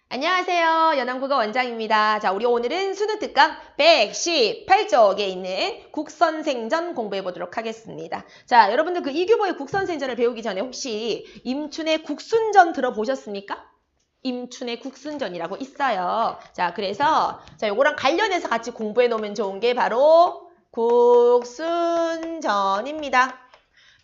안녕하세요. 연암국어 원장입니다. 자, 우리 오늘은 수능 특강 118쪽에 있는 국선생전 공부해 보도록 하겠습니다. 자, 여러분들 그 이규보의 국선생전을 배우기 전에 혹시 임춘의 국순전 들어보셨습니까? 임춘의 국순전이라고 있어요. 자, 그래서 요거랑 관련해서 같이 공부해 놓으면 좋은 게 바로 국순전입니다.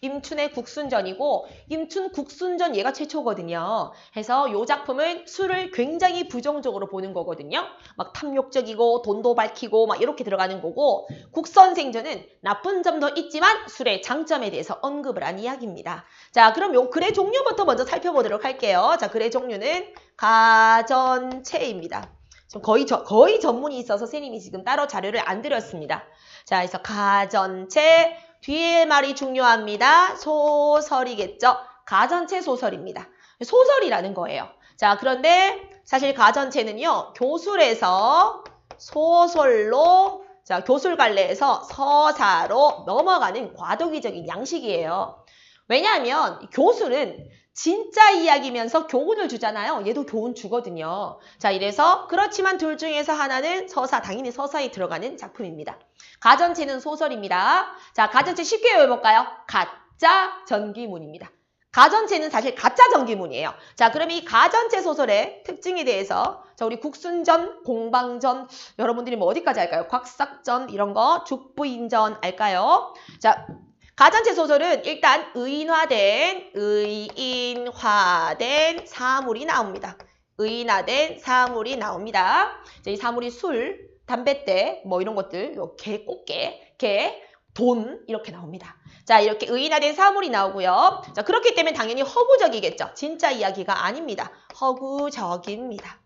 임춘의 국순전이고 임춘 국순전 얘가 최초거든요. 해서 이 작품은 술을 굉장히 부정적으로 보는 거거든요. 막 탐욕적이고 돈도 밝히고 막 이렇게 들어가는 거고 국선생전은 나쁜 점도 있지만 술의 장점에 대해서 언급을 한 이야기입니다. 자, 그럼 요 글의 종류부터 먼저 살펴보도록 할게요. 자, 글의 종류는 가전체입니다. 거의 전문이 있어서 선생님이 지금 따로 자료를 안 드렸습니다. 자, 그래서 가전체 뒤에 말이 중요합니다. 소설이겠죠. 가전체 소설입니다. 소설이라는 거예요. 자, 그런데 사실 가전체는요. 교술에서 소설로 교술관례에서 서사로 넘어가는 과도기적인 양식이에요. 왜냐하면 교술은 진짜 이야기면서 교훈을 주잖아요. 얘도 교훈 주거든요. 자, 이래서 그렇지만 둘 중에서 하나는 서사, 당연히 서사에 들어가는 작품입니다. 가전체는 소설입니다. 자, 가전체 쉽게 외워볼까요? 가짜 전기문입니다. 가전체는 사실 가짜 전기문이에요. 자, 그럼 이 가전체 소설의 특징에 대해서 우리 국순전, 공방전, 여러분들이 뭐 어디까지 할까요? 곽삭전 이런 거, 죽부인전 알까요? 자, 가전체 소설은 일단 의인화된 사물이 나옵니다. 의인화된 사물이 나옵니다. 이 사물이 술, 담뱃대, 뭐 이런 것들, 개, 꽃게, 개, 돈 이렇게 나옵니다. 자, 이렇게 의인화된 사물이 나오고요. 자, 그렇기 때문에 당연히 허구적이겠죠. 진짜 이야기가 아닙니다. 허구적입니다.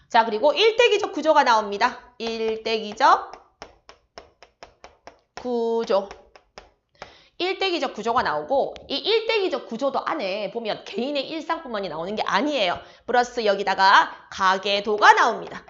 자, 그리고 일대기적 구조가 나옵니다. 일대기적 구조. 일대기적 구조가 나오고 이 일대기적 구조도 안에 보면 개인의 일상뿐만이 나오는 게 아니에요. 플러스 여기다가 가계도가 나옵니다.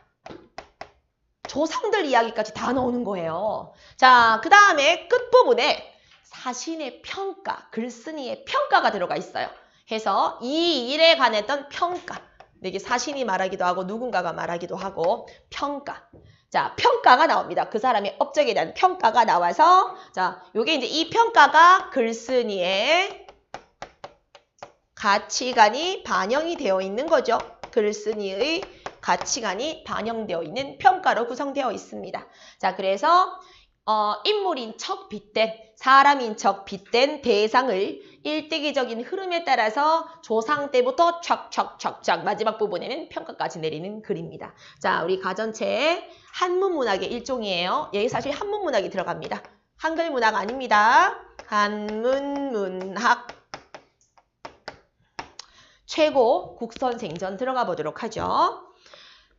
조상들 이야기까지 다 나오는 거예요. 자, 그 다음에 끝부분에 사신의 평가, 글쓴이의 평가가 들어가 있어요. 해서 이 일에 관했던 평가. 이게 사신이 말하기도 하고 누군가가 말하기도 하고 평가. 자, 평가가 나옵니다. 그 사람의 업적에 대한 평가가 나와서 자, 요게 이제 이 평가가 글쓴이의 가치관이 반영이 되어 있는 거죠. 글쓴이의 가치관이 반영되어 있는 평가로 구성되어 있습니다. 자, 그래서 인물인 척 빗댄, 사람인 척 빗댄 대상을 일대기적인 흐름에 따라서 조상 때부터 촥촥촥촥 마지막 부분에는 평가까지 내리는 글입니다. 자, 우리 가전체 한문문학의 일종이에요. 여기 사실 한문문학이 들어갑니다. 한글 문학 아닙니다. 한문문학. 최고 국선생전 들어가 보도록 하죠.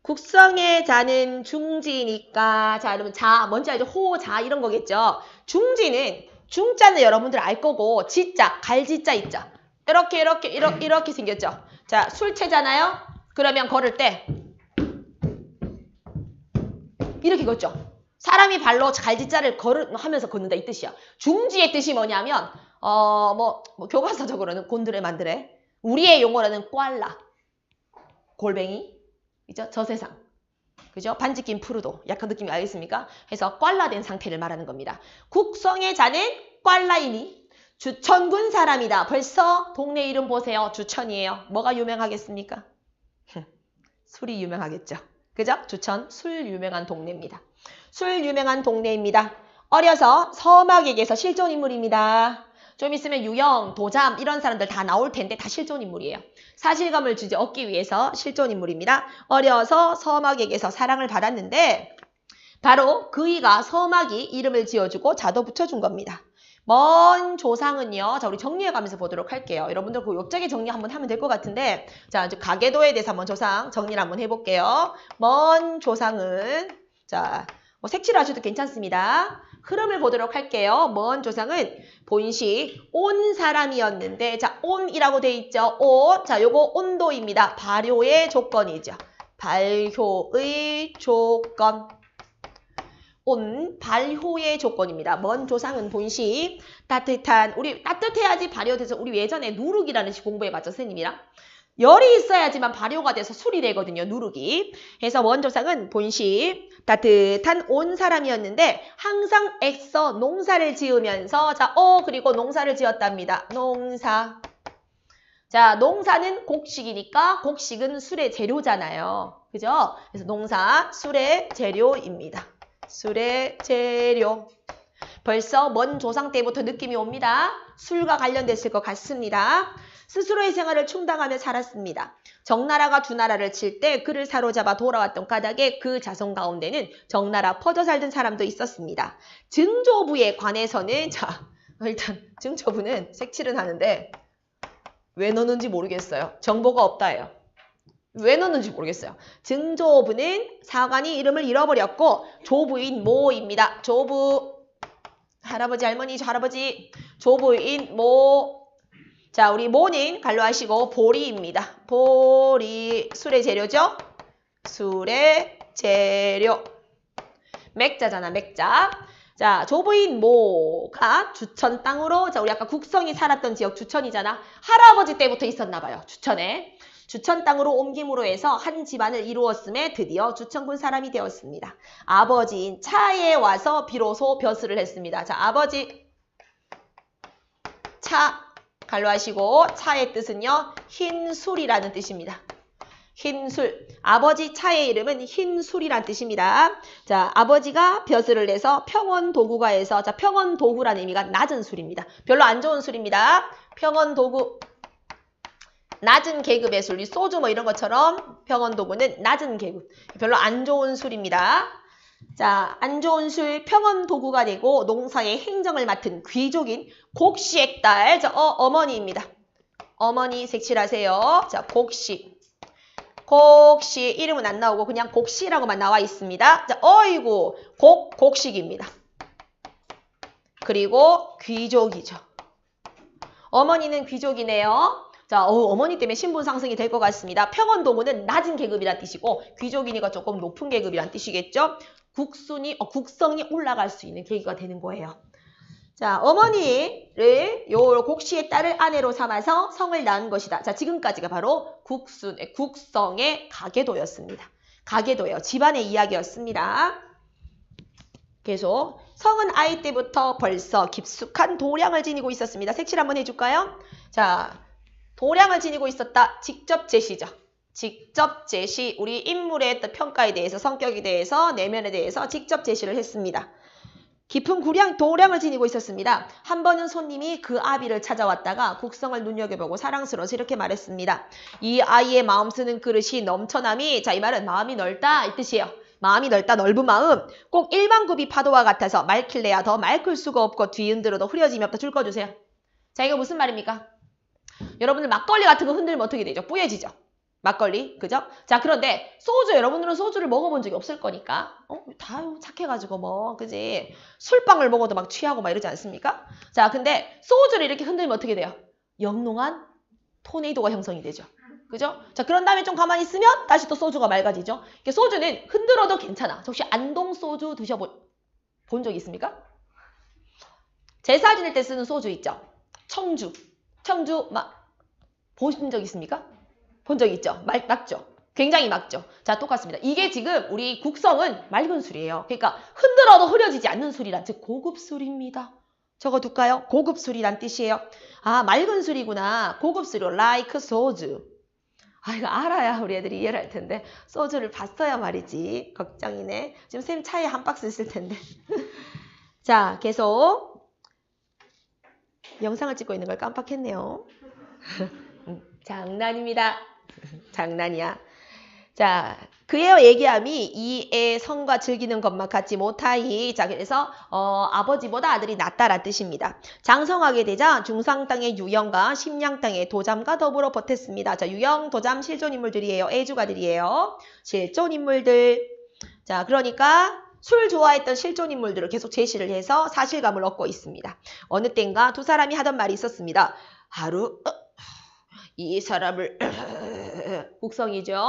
국성의 자는 중지니까 자, 여러분 자 뭔지 알죠? 호, 자 이런 거겠죠. 중지는 중자는 여러분들 알 거고 지자, 갈지자 있죠. 이렇게 생겼죠. 자, 술채잖아요. 그러면 걸을 때 이렇게 걷죠. 사람이 발로 갈지자를 하면서 걷는다 이 뜻이야. 중지의 뜻이 뭐냐면 교과서적으로는 곤드레 만드레, 우리의 용어로는 꽐라, 골뱅이, 그죠? 저세상. 그죠? 반지 낀 푸르도. 약간 느낌이 알겠습니까? 해서 꽐라된 상태를 말하는 겁니다. 국성의 자는 꽐라이니 주천군 사람이다. 벌써 동네 이름 보세요. 주천이에요. 뭐가 유명하겠습니까? 술이 유명하겠죠. 그죠? 주천, 술 유명한 동네입니다. 술 유명한 동네입니다. 어려서 서막에게서 실존인물입니다. 좀 있으면 유영, 도잠 이런 사람들 다 나올 텐데 다 실존인물이에요. 사실감을 얻기 위해서 실존인물입니다. 어려서 서막에게서 사랑을 받았는데 바로 그이가 서막이 이름을 지어주고 자도 붙여준 겁니다. 먼 조상은요. 자, 우리 정리해가면서 보도록 할게요. 여러분들 그 욕적의 정리 한번 하면 될 것 같은데 자, 가계도에 대해서 한번 조상 정리를 한번 해볼게요. 먼 조상은 자, 색칠하셔도 괜찮습니다. 흐름을 보도록 할게요. 먼 조상은 본시 온 사람이었는데 자, 온이라고 돼 있죠. 온. 자, 요거 온도입니다. 발효의 조건이죠. 발효의 조건. 온 발효의 조건입니다. 먼 조상은 본시 따뜻한 우리 따뜻해야지 발효돼서 우리 예전에 누룩이라는 시 공부해봤죠, 선생님이랑. 열이 있어야지만 발효가 돼서 술이 되거든요. 누룩이. 그래서 원조상은 본시 따뜻한 온 사람이었는데 항상 애써 농사를 지으면서 그리고 농사를 지었답니다. 농사. 자, 농사는 곡식이니까 곡식은 술의 재료잖아요. 그죠? 그래서 농사, 술의 재료입니다. 술의 재료. 벌써 먼 조상 때부터 느낌이 옵니다. 술과 관련됐을 것 같습니다. 스스로의 생활을 충당하며 살았습니다. 적나라가 주나라를 칠 때 그를 사로잡아 돌아왔던 까닭에 그 자손 가운데는 적나라 퍼져 살던 사람도 있었습니다. 증조부에 관해서는 일단 증조부는 색칠은 하는데 왜 넣는지 모르겠어요. 정보가 없다예요. 왜 넣는지 모르겠어요. 증조부는 사관이 이름을 잃어버렸고 조부인 모입니다. 조부. 할아버지, 할머니, 할아버지. 조부인 모. 자, 우리 모는 갈로하시고 보리입니다. 보리. 술의 재료죠? 술의 재료. 맥자잖아, 맥자. 자, 조부인 모가 주천 땅으로, 우리 아까 국성이 살았던 지역 주천이잖아. 할아버지 때부터 있었나 봐요. 주천에. 주천 땅으로 옮김으로 해서 한 집안을 이루었음에 드디어 주천군 사람이 되었습니다. 아버지인 차에 와서 비로소 벼슬을 했습니다. 자, 아버지 차 갈로하시고 차의 뜻은요. 흰술이라는 뜻입니다. 흰술. 아버지 차의 이름은 흰술이란 뜻입니다. 자, 아버지가 벼슬을 내서 평원도구가에서 평원도구라는 의미가 낮은 술입니다. 별로 안 좋은 술입니다. 평원도구. 낮은 계급의 술, 소주 이런 것처럼 평원도구는 낮은 계급, 별로 안 좋은 술입니다. 자, 안 좋은 술 평원도구가 되고 농사의 행정을 맡은 귀족인 곡씨의 딸, 어머니입니다. 어머니 색칠하세요. 자, 곡씨. 곡씨 이름은 안 나오고 그냥 곡씨라고만 나와 있습니다. 자, 어이구, 곡식입니다. 그리고 귀족이죠. 어머니는 귀족이네요. 자, 어머니 때문에 신분 상승이 될 것 같습니다. 평원도구는 낮은 계급이란 뜻이고 귀족이니까 조금 높은 계급이란 뜻이겠죠. 국성이 올라갈 수 있는 계기가 되는 거예요. 자, 어머니를 요 곡씨의 딸을 아내로 삼아서 성을 낳은 것이다. 자, 지금까지가 바로 국성의 가계도였습니다. 가계도예요. 집안의 이야기였습니다. 계속 성은 아이 때부터 벌써 깊숙한 도량을 지니고 있었습니다. 색칠 한번 해줄까요? 자, 도량을 지니고 있었다. 직접 제시죠. 직접 제시. 우리 인물의 평가에 대해서, 성격에 대해서, 내면에 대해서 직접 제시를 했습니다. 깊은 도량을 지니고 있었습니다. 한 번은 손님이 그 아비를 찾아왔다가 국성을 눈여겨보고 사랑스러워서 이렇게 말했습니다. 이 아이의 마음 쓰는 그릇이 넘쳐남이, 자, 이 말은 마음이 넓다 이 뜻이에요. 마음이 넓다, 넓은 마음. 꼭 일반급이 파도와 같아서 맑힐래야 더 맑을 수가 없고 뒤흔들어도 흐려짐이 없다. 줄 거 주세요. 자, 이거 무슨 말입니까? 여러분들 막걸리 같은 거 흔들면 어떻게 되죠? 뿌얘지죠? 막걸리, 그죠? 자, 그런데 소주, 여러분들은 소주를 먹어본 적이 없을 거니까 다 착해가지고 그지? 술빵을 먹어도 막 취하고 막 이러지 않습니까? 자, 근데 소주를 이렇게 흔들면 어떻게 돼요? 영롱한 토네이도가 형성이 되죠. 그죠? 자, 그런 다음에 좀 가만히 있으면 다시 또 소주가 맑아지죠. 소주는 흔들어도 괜찮아. 혹시 안동 소주 드셔본 적 있습니까? 제사 지낼 때 쓰는 소주 있죠? 청주 보신 적 있습니까? 본 적 있죠? 맑죠? 굉장히 맑죠? 자, 똑같습니다. 이게 지금 우리 국성은 맑은 술이에요. 그러니까 흔들어도 흐려지지 않는 술이란, 즉 고급 술입니다. 적어둘까요? 고급 술이란 뜻이에요. 아, 맑은 술이구나. 고급 술이요. like 소주. 아, 이거 알아야 우리 애들이 이해를 할 텐데. 소주를 봤어야 말이지. 걱정이네. 지금 쌤 차에 한 박스 있을 텐데. 자, 계속. 영상을 찍고 있는 걸 깜빡했네요. 장난입니다. 장난이야. 자, 그의 얘기함이 이의 성과 즐기는 것만 같지 못하이. 자, 그래서 아버지보다 아들이 낫다란 뜻입니다. 장성하게 되자 중상 땅의 유영과 심양 땅의 도잠과 더불어 버텼습니다. 자, 유영, 도잠 실존인물들이에요. 애주가들이에요. 실존인물들. 자, 그러니까 술 좋아했던 실존인물들을 계속 제시를 해서 사실감을 얻고 있습니다. 어느 땐가 두 사람이 하던 말이 있었습니다. 하루 이 사람을 국성이죠.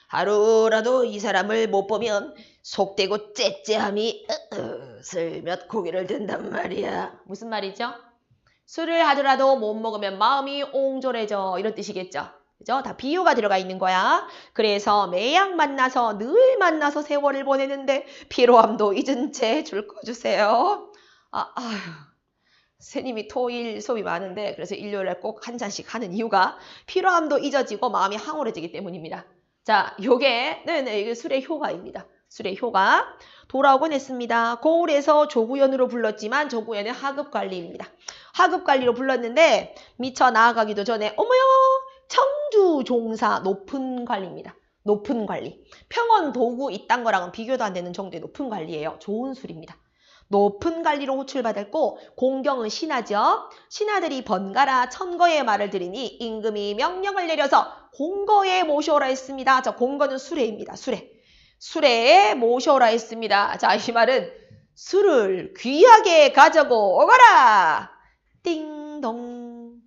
하루라도 이 사람을 못 보면 속되고 째째함이 슬며t 고개를 든단 말이야. 무슨 말이죠? 술을 하더라도 못 먹으면 마음이 옹졸해져. 이런 뜻이겠죠. 그죠? 다 비유가 들어가 있는 거야. 그래서 매양 만나서 늘 만나서 세월을 보내는데 피로함도 잊은 채 줄 거 주세요. 아휴. 스님이 토일 수업이 많은데 그래서 일요일에 꼭 한 잔씩 하는 이유가 피로함도 잊어지고 마음이 황홀해지기 때문입니다. 자, 요게 이게 술의 효과입니다. 술의 효과. 돌아오곤 했습니다. 고을에서 조구연으로 불렀지만 조구연은 하급관리입니다. 하급관리로 불렀는데 미처 나아가기도 전에 어머요 청주종사 높은 관리입니다. 높은 관리. 평원 도구 이딴 거랑은 비교도 안 되는 정도의 높은 관리예요. 좋은 술입니다. 높은 관리로 호출받았고 공경은 신하죠. 신하들이 번갈아 천거의 말을 들으니 임금이 명령을 내려서 공거에 모셔오라 했습니다. 자, 공거는 수레입니다. 수레. 수레에 모셔오라 했습니다. 자, 이 말은 술을 귀하게 가져고 오거라. 띵동.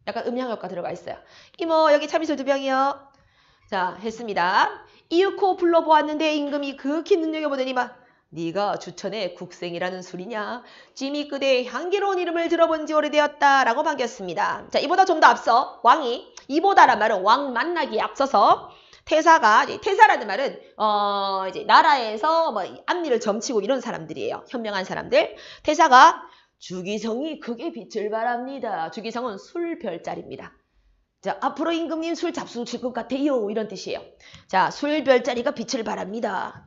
약간 음향효과 들어가 있어요. 이모 여기 참이슬 2병이요. 자, 했습니다. 이윽고 불러보았는데 임금이 극히 눈여겨보더니 막 네가 주천의 국생이라는 술이냐? 찜이 끄대 향기로운 이름을 들어본 지 오래되었다 라고 반겼습니다. 자, 이보다 좀 더 앞서 왕이 이보다란 말은 왕 만나기에 앞서서 태사라는 말은 이제 나라에서 뭐 앞일을 점치고 이런 사람들이에요. 현명한 사람들. 태사가 주기성이 크게 빛을 발합니다. 주기성은 술 별자리입니다. 자, 앞으로 임금님 술 잡수 칠 것 같아요. 이런 뜻이에요. 자, 술 별자리가 빛을 발합니다.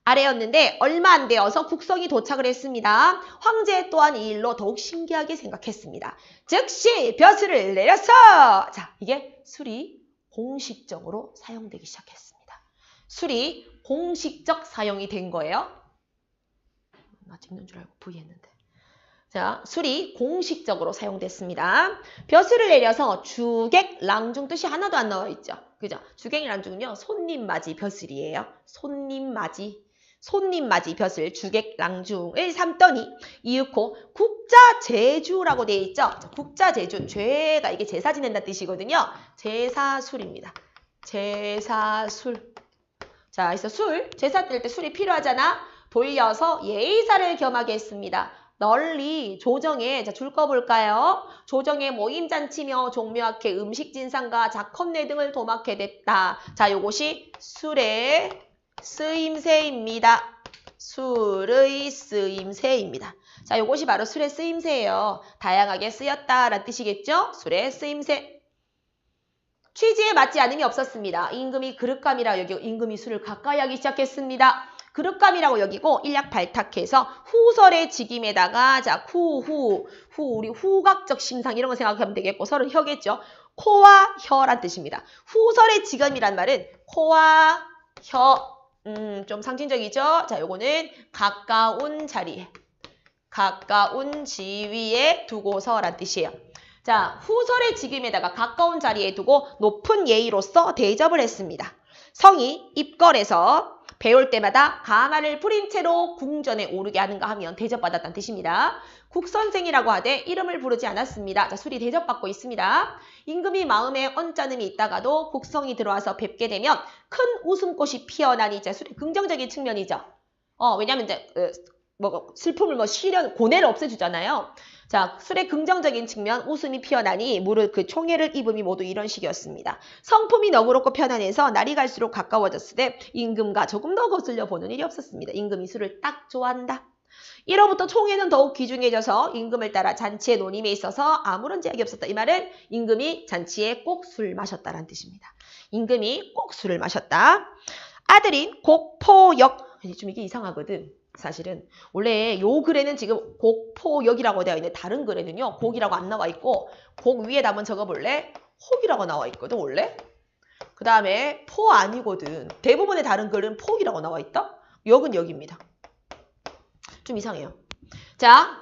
아래였는데 얼마 안 되어서 국성이 도착을 했습니다. 황제 또한 이 일로 더욱 신기하게 생각했습니다. 즉시 벼슬을 내렸어! 자, 이게 술이 공식적으로 사용되기 시작했습니다. 술이 공식적 사용이 된 거예요. 나 찍는 줄 알고 V 했는데. 자, 술이 공식적으로 사용됐습니다. 벼슬을 내려서 주객 랑중 뜻이 하나도 안 나와 있죠. 그죠? 주객 랑중은요, 손님 맞이 벼슬이에요. 손님 맞이 벼슬 주객 랑중을 삼더니 이윽고 국자제주라고 되어 있죠. 국자제주, 죄가 이게 제사 지낸다는 뜻이거든요. 제사술입니다. 제사술. 자, 그래서 제사 뜰 때 술이 필요하잖아. 돌려서 예의사를 겸하게 했습니다. 널리 조정에, 자, 줄 거 볼까요? 조정에 모임잔치며 종묘학회 음식진상과 작업내 등을 도맡게 됐다. 자, 요것이 술의 쓰임새입니다. 술의 쓰임새입니다. 자, 요것이 바로 술의 쓰임새예요. 다양하게 쓰였다라는 뜻이겠죠? 술의 쓰임새. 취지에 맞지 않음이 없었습니다. 임금이 그릇감이라 여기고 임금이 술을 가까이 하기 시작했습니다. 그릇감이라고 여기고 일약 발탁해서 후설의 직임에다가 자, 우리 후각적 심상 이런 거 생각하면 되겠고 설은 혀겠죠. 코와 혀란 뜻입니다. 후설의 직임이란 말은 코와 혀 좀 상징적이죠? 자, 요거는 가까운 자리에, 가까운 지위에 두고서란 뜻이에요. 자, 후설의 직임에다가 가까운 자리에 두고 높은 예의로서 대접을 했습니다. 성이 입걸에서 배울 때마다 가마를 부린 채로 궁전에 오르게 하는가 하면 대접받았다는 뜻입니다. 국선생이라고 하되 이름을 부르지 않았습니다. 자, 술이 대접받고 있습니다. 임금이 마음에 언짢음이 있다가도 국성이 들어와서 뵙게 되면 큰 웃음꽃이 피어나니 자, 술의 긍정적인 측면이죠. 왜냐면 이제 슬픔을 시련, 고뇌를 없애주잖아요. 자, 술의 긍정적인 측면, 웃음이 피어나니 무릇 그 총애를 입음이 모두 이런 식이었습니다. 성품이 너그럽고 편안해서 날이 갈수록 가까워졌을 때 임금과 조금 더 거슬려 보는 일이 없었습니다. 임금이 술을 딱 좋아한다. 이로부터 총애는 더욱 귀중해져서 임금을 따라 잔치의 논임에 있어서 아무런 제약이 없었다. 이 말은 임금이 잔치에 꼭 술 마셨다라는 뜻입니다. 임금이 꼭 술을 마셨다. 아들인 곡포역, 좀 이게 이상하거든. 사실은 원래 요 글에는 지금 곡포역이라고 되어 있는데 다른 글에는요 곡이라고 안 나와 있고 곡 위에다 한번 적어볼래? 혹이라고 나와 있거든 원래. 그 다음에 포 아니거든. 대부분의 다른 글은 폭이라고 나와 있다. 역은 역입니다. 좀 이상해요. 자,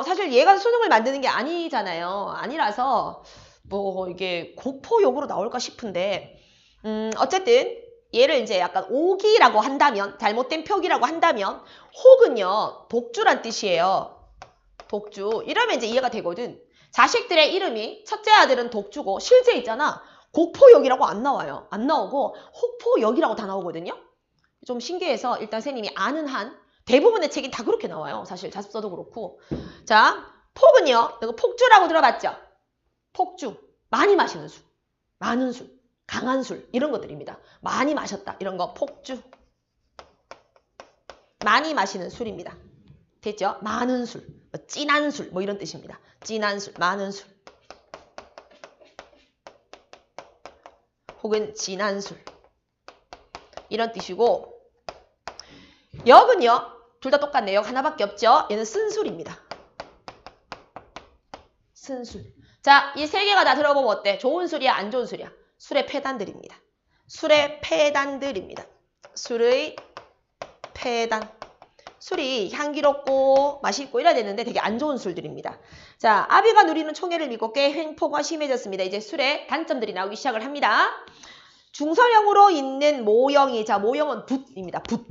사실 얘가 수능을 만드는 게 아니잖아요. 아니라서 뭐 이게 곡포역으로 나올까 싶은데 어쨌든 얘를 이제 약간 오기라고 한다면, 잘못된 표기라고 한다면, 혹은요, 독주란 뜻이에요. 독주. 이러면 이제 이해가 되거든. 자식들의 이름이, 첫째 아들은 독주고, 실제 있잖아. 곡포역이라고 안 나와요. 안 나오고, 혹포역이라고 다 나오거든요. 좀 신기해서 일단 선생님이 아는 한, 대부분의 책이 다 그렇게 나와요. 사실 자습서도 그렇고. 자, 폭은요, 이거 폭주라고 들어봤죠? 폭주, 많이 마시는 술, 많은 술, 강한 술 이런 것들입니다. 많이 마셨다 이런 거 폭주. 많이 마시는 술입니다. 됐죠? 많은 술, 진한 술 뭐 이런 뜻입니다. 진한 술, 많은 술. 혹은 진한 술. 이런 뜻이고 역은요. 둘 다 똑같네요. 역 하나밖에 없죠. 얘는 쓴술입니다. 쓴술. 자, 이 세 개가 다 들어보면 어때? 좋은 술이야? 안 좋은 술이야? 술의 폐단들입니다. 술의 폐단들입니다. 술의 폐단. 술이 향기롭고 맛있고 이래야 되는데 되게 안 좋은 술들입니다. 자, 아비가 누리는 총애를 믿고 꽤 횡포가 심해졌습니다. 이제 술의 단점들이 나오기 시작을 합니다. 중서형으로 있는 모형이, 자, 모형은 붓입니다. 붓.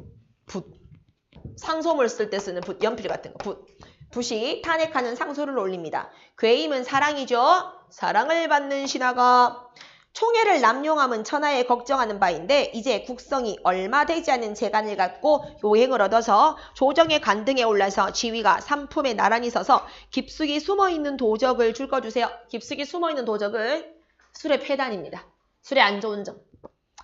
상소물 쓸 때 쓰는 붓, 연필 같은 거, 붓. 붓이 탄핵하는 상소를 올립니다. 괴임은 사랑이죠. 사랑을 받는 신하가 총애를 남용함은 천하에 걱정하는 바인데 이제 국성이 얼마 되지 않은 재간을 갖고 요행을 얻어서 조정의 관등에 올라서 지위가 삼품에 나란히 서서 깊숙이 숨어있는 도적을 줄거주세요. 깊숙이 숨어있는 도적을 술의 폐단입니다. 술의 안 좋은 점.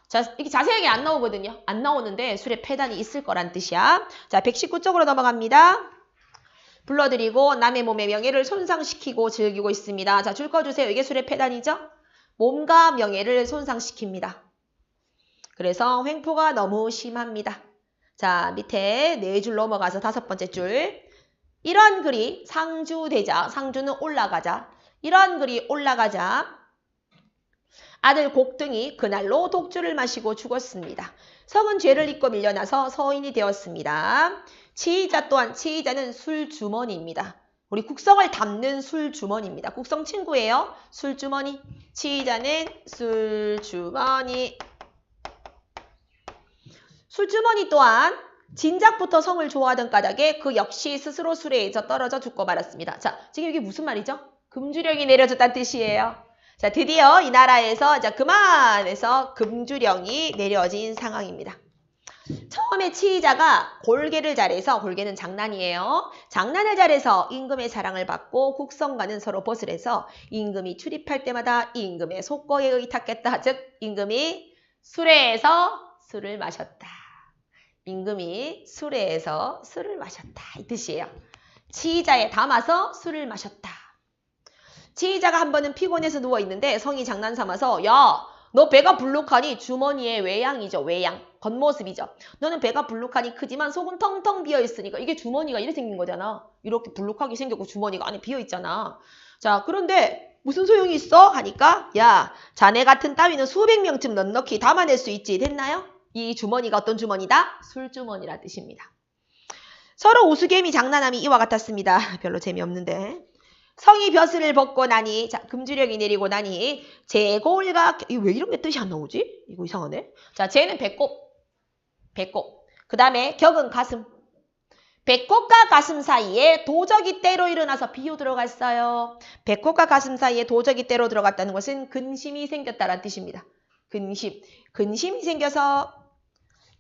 자, 이게 자세하게 안 나오거든요. 안 나오는데 술의 폐단이 있을 거란 뜻이야. 자, 119쪽으로 넘어갑니다. 불러드리고 남의 몸의 명예를 손상시키고 즐기고 있습니다. 자, 줄 꺼주세요. 이게 술의 폐단이죠? 몸과 명예를 손상시킵니다. 그래서 횡포가 너무 심합니다. 자, 밑에 4줄 넘어가서 5번째 줄. 이런 글이 상주되자, 상주는 올라가자. 이런 글이 올라가자. 아들 곡등이 그날로 독주를 마시고 죽었습니다. 성은 죄를 잊고 밀려나서 서인이 되었습니다. 치이자 또한, 치이자는 술주머니입니다. 우리 국성을 담는 술주머니입니다. 국성 친구예요. 술주머니. 치이자는 술주머니. 술주머니 또한 진작부터 성을 좋아하던 까닭에 그 역시 스스로 술에 져 떨어져 죽고 말았습니다. 자, 지금 이게 무슨 말이죠? 금주령이 내려졌다는 뜻이에요. 자, 드디어 이 나라에서 자 그만해서 금주령이 내려진 상황입니다. 처음에 치이자가 골계를 잘해서, 골계는 장난이에요. 장난을 잘해서 임금의 사랑을 받고 국성과는 서로 벗을해서 임금이 출입할 때마다 임금의 속거에 의탁했다. 즉 임금이 수레에서 술을 마셨다. 임금이 수레에서 술을 마셨다. 이 뜻이에요. 치이자에 담아서 술을 마셨다. 치이자가 한 번은 피곤해서 누워있는데 성이 장난삼아서 야, 너 배가 불룩하니 주머니에 외양이죠. 외양. 겉모습이죠. 너는 배가 불룩하니 크지만 속은 텅텅 비어있으니까 이게 주머니가 이렇게 생긴 거잖아. 이렇게 불룩하게 생겼고 주머니가 안에 비어있잖아. 자, 그런데 무슨 소용이 있어? 하니까 야, 자네 같은 따위는 수백 명쯤 넉넉히 담아낼 수 있지. 됐나요? 이 주머니가 어떤 주머니다? 술주머니라 뜻입니다. 서로 우스개미 장난함이 이와 같았습니다. 별로 재미없는데. 성이 벼슬을 벗고 나니, 자, 금주령이 내리고 나니, 제골과, 왜 이런 게 뜻이 안 나오지? 이거 이상하네. 자, 제는 배꼽. 그 다음에 격은 가슴. 배꼽과 가슴 사이에 도적이 때로 일어나서 비유 들어갔어요. 배꼽과 가슴 사이에 도적이 때로 들어갔다는 것은 근심이 생겼다는 뜻입니다. 근심이 생겨서,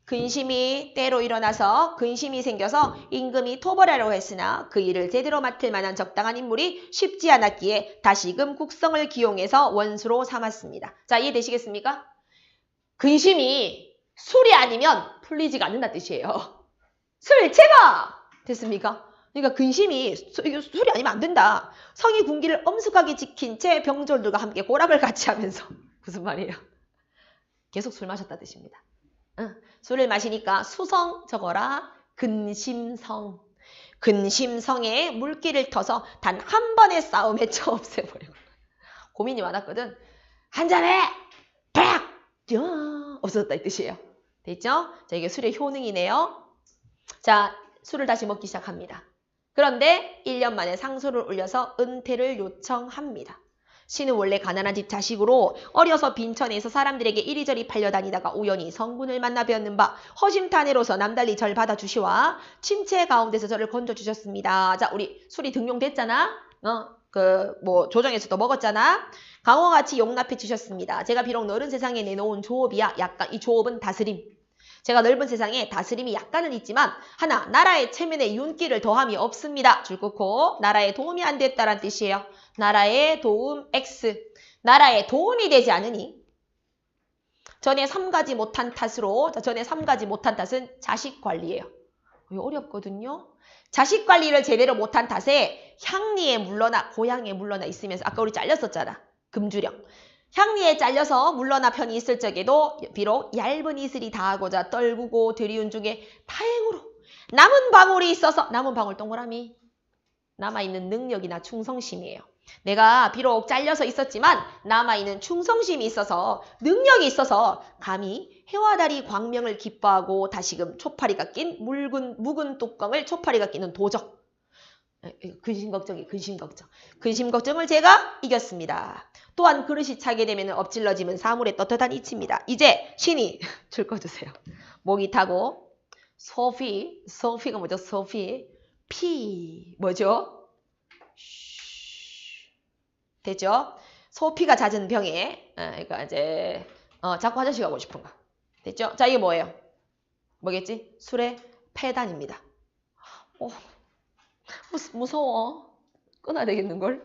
근심이 때로 일어나서 근심이 생겨서 임금이 토벌하려고 했으나 그 일을 제대로 맡을 만한 적당한 인물이 쉽지 않았기에 다시금 국성을 기용해서 원수로 삼았습니다. 자, 이해되시겠습니까? 근심이 술이 아니면 풀리지가 않는다는 뜻이에요. 술 제거! 됐습니까? 그러니까 근심이 술이 아니면 안 된다. 성이 군기를 엄숙하게 지킨 채 병졸들과 함께 고락을 같이 하면서 무슨 말이에요? 계속 술 마셨다는 뜻입니다. 술을 마시니까 수성 적어라. 근심성. 근심성에 물기를 터서 단 한 번의 싸움에 쳐 없애버리고. 고민이 많았거든. 한잔해! 팍! 없어졌다 이 뜻이에요. 됐죠? 자, 이게 술의 효능이네요. 자, 술을 다시 먹기 시작합니다. 그런데 1년 만에 상소를 올려서 은퇴를 요청합니다. 신은 원래 가난한 집 자식으로 어려서 빈천에서 사람들에게 이리저리 팔려다니다가 우연히 성군을 만나 배웠는 바 허심탄회로서 남달리 절 받아주시와 침체 가운데서 저를 건져주셨습니다. 자, 우리 술이 등용됐잖아. 조정에서도 먹었잖아. 강호같이 용납해 주셨습니다. 제가 비록 넓은 세상에 내놓은 조업이야. 약간 이 조업은 다스림. 제가 넓은 세상에 다스림이 약간은 있지만 하나 나라의 체면에 윤기를 더함이 없습니다. 줄 긋고 나라에 도움이 안 됐다란 뜻이에요. 나라의 도움 X. 나라에 도움이 되지 않으니 전에 3가지 못한 탓으로 전에 3가지 못한 탓은 자식 관리예요. 어렵거든요. 자식 관리를 제대로 못한 탓에 향리에 물러나 고향에 물러나 있으면서 아까 우리 잘렸었잖아. 금주령. 향리에 잘려서 물러나 편히 있을 적에도 비록 얇은 이슬이 닿하고자 떨구고 들이운 중에 다행으로 남은 방울이 있어서 남은 방울 동그라미 남아있는 능력이나 충성심이에요. 내가 비록 잘려서 있었지만 남아있는 충성심이 있어서 능력이 있어서 감히 해와 달이 광명을 기뻐하고 다시금 초파리가 낀 묵은 뚜껑을 초파리가 끼는 도적. 근심걱정이 근심걱정. 근심걱정을 제가 이겼습니다. 또한 그릇이 차게 되면 엎질러지면 사물에 떳떳한 이치입니다. 이제 신이 줄 거 주세요. 목이 타고 소피가 뭐죠? 소피 피 뭐죠? 됐죠? 소피가 잦은 병에 그러니까 이제 자꾸 화장실 가고 싶은 거. 됐죠? 자, 이게 뭐예요? 뭐겠지? 술의 폐단입니다. 무서워. 끊어야 되겠는걸?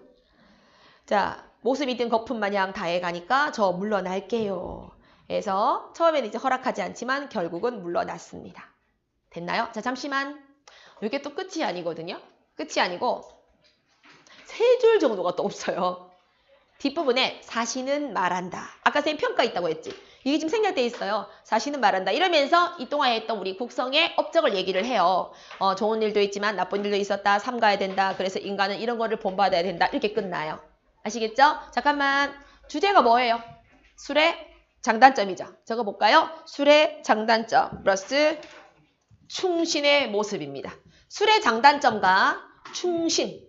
자, 모습이 든 거품 마냥 다해가니까 저 물러날게요. 그래서 처음에는 이제 허락하지 않지만 결국은 물러났습니다. 됐나요? 자, 잠시만. 이게 또 끝이 아니거든요. 끝이 아니고 3줄 정도가 또 없어요. 뒷부분에 사시는 말한다. 아까 선생님 평가 있다고 했지. 이게 지금 생략돼 있어요. 사시는 말한다. 이러면서 이 동안에 했던 우리 국성의 업적을 얘기를 해요. 좋은 일도 있지만 나쁜 일도 있었다. 삼가야 된다. 그래서 인간은 이런 거를 본받아야 된다. 이렇게 끝나요. 아시겠죠? 잠깐만. 주제가 뭐예요? 술의 장단점이죠. 적어볼까요? 술의 장단점 플러스 충신의 모습입니다. 술의 장단점과 충신,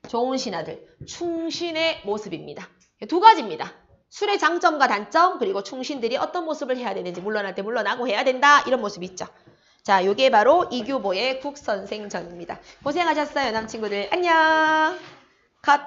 좋은 신하들, 충신의 모습입니다. 2가지입니다. 술의 장점과 단점, 그리고 충신들이 어떤 모습을 해야 되는지 물러날 때 물러나고 해야 된다. 이런 모습이 있죠. 자, 요게 바로 이규보의 국선생전입니다. 고생하셨어요, 남친구들. 안녕. 컷.